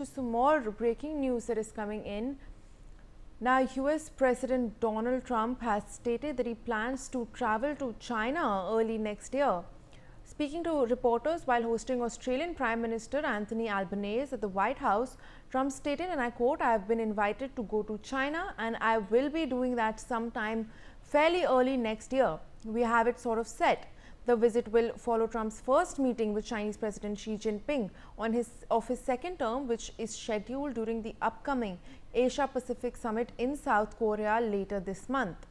Some more breaking news that is coming in. Now, US President Donald Trump has stated that he plans to travel to China early next year. Speaking to reporters while hosting Australian Prime Minister Anthony Albanese at the White House, Trump stated, and I quote, "I have been invited to go to China and I will be doing that sometime fairly early next year. We have it sort of set." The visit will follow Trump's first meeting with Chinese President Xi Jinping on his second term, which is scheduled during the upcoming Asia-Pacific Summit in South Korea later this month.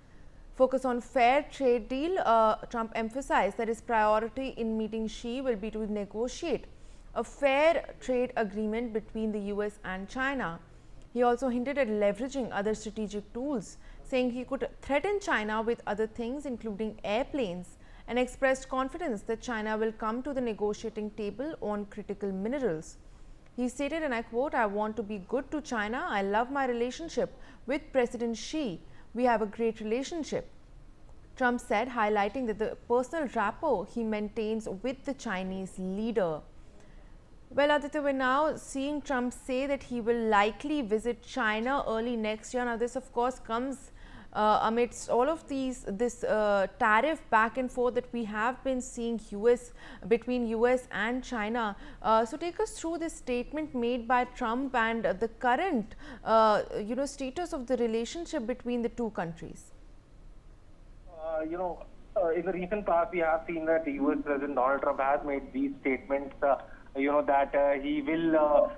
Focus on fair trade deal, Trump emphasized that his priority in meeting Xi will be to negotiate a fair trade agreement between the US and China. He also hinted at leveraging other strategic tools, saying he could threaten China with other things including airplanes, and expressed confidence that China will come to the negotiating table on critical minerals. He stated, and I quote, "I want to be good to China. I love my relationship with President Xi. We have a great relationship," Trump said, highlighting that the personal rapport he maintains with the Chinese leader. Well, Aditya, we're now seeing Trump say that he will likely visit China early next year. Now, this of course comes amidst all of this tariff back and forth that we have been seeing between US and China. So take us through this statement made by Trump and the current status of the relationship between the two countries. In the recent past, we have seen that the US President Donald Trump has made these statements. That he will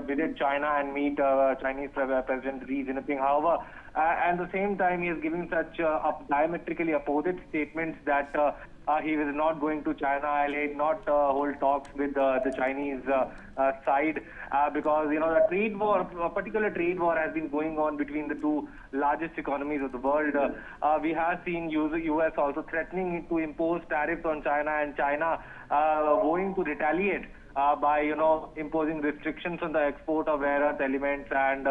visit China and meet Chinese President Xi Jinping. However, at the same time, he is giving such diametrically opposite statements that he is not going to China. He'll not hold talks with the Chinese side because the trade war, a particular trade war, has been going on between the two largest economies of the world. We have seen US also threatening to impose tariffs on China, and China going to retaliate by imposing restrictions on the export of rare earth elements and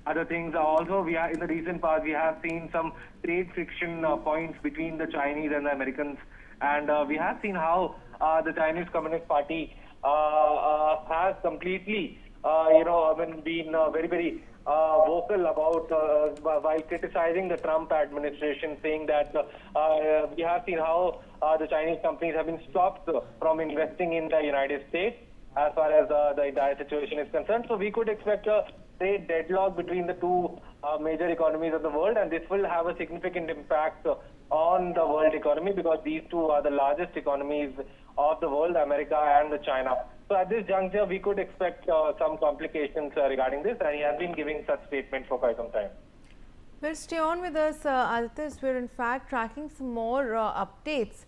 other things. Also, in the recent past we have seen some trade friction points between the Chinese and the Americans, and we have seen how the Chinese Communist Party has completely been very vocal about while criticizing the Trump administration, saying that we have seen how the Chinese companies have been stopped from investing in the United States as far as the entire situation is concerned. So we could expect a trade deadlock between the two major economies of the world, and this will have a significant impact on the world economy because these two are the largest economies of the world, America and China. So at this juncture, we could expect some complications regarding this, and he has been giving such statements for quite some time. Well, stay on with us, Aditya. We're in fact tracking some more updates.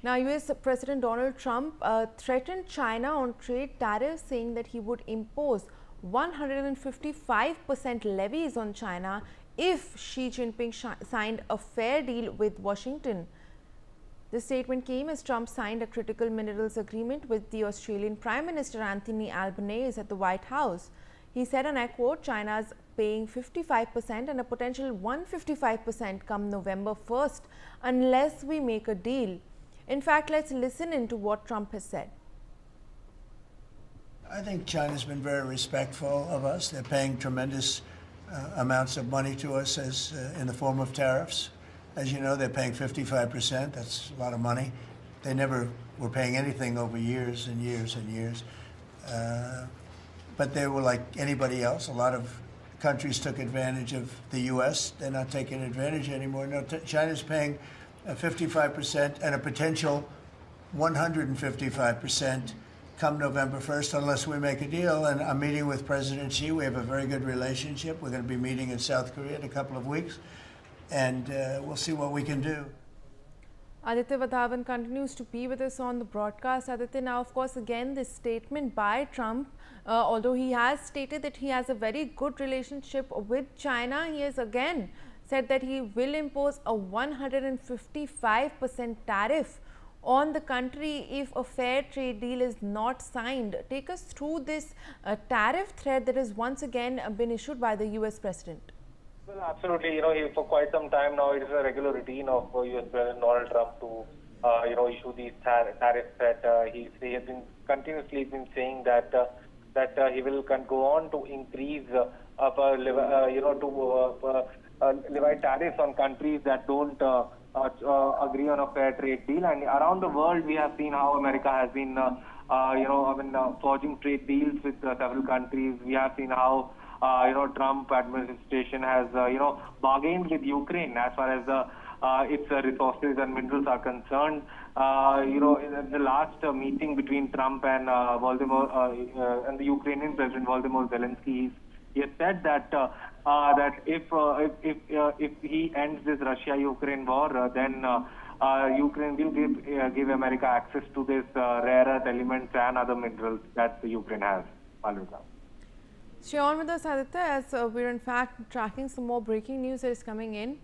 Now, US President Donald Trump threatened China on trade tariffs, saying that he would impose 155% levies on China if Xi Jinping signed a fair deal with Washington. The statement came as Trump signed a critical minerals agreement with the Australian Prime Minister Anthony Albanese at the White House. He said, and I quote, "China's paying 55% and a potential 155% come November 1st unless we make a deal." In fact, let's listen into what Trump has said. I think China's been very respectful of us. They're paying tremendous amounts of money to us in the form of tariffs. As you know, they're paying 55%. That's a lot of money. They never were paying anything over years and years and years. But they were like anybody else. A lot of countries took advantage of the U.S. They're not taking advantage anymore. No, China's paying 55% and a potential 155% come November 1st unless we make a deal. And I'm meeting with President Xi. We have a very good relationship. We're going to be meeting in South Korea in a couple of weeks, and we'll see what we can do. Aditya Vadhavan continues to be with us on the broadcast. Aditya, now of course again this statement by Trump, although he has stated that he has a very good relationship with China, he has again said that he will impose a 155% tariff on the country if a fair trade deal is not signed. Take us through this tariff threat that has once again been issued by the US President. Well, absolutely. For quite some time now, it is a regular routine of US President Donald Trump to, issue these tariffs that he has been continuously saying that that he will go on to increase, levy tariffs on countries that don't agree on a fair trade deal. And around the world, we have seen how America has been, forging trade deals with several countries. We have seen how, Trump administration has, bargained with Ukraine as far as its resources and minerals are concerned. In the last meeting between Trump and and the Ukrainian President Volodymyr Zelensky, he has said that if he ends this Russia-Ukraine war, then Ukraine will give America access to this rare earth elements and other minerals that Ukraine has. Malvika. Stay on with us, Aditya, as we're in fact tracking some more breaking news that is coming in.